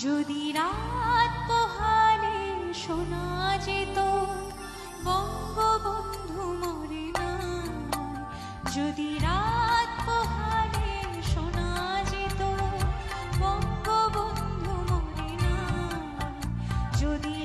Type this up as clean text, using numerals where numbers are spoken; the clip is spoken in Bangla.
যদি রাত পোহালে শোনা যেত বঙ্গবন্ধু মরে নাই, যদি রাত পোহালে শোনা যেত বঙ্গবন্ধু মরে নাই, যদি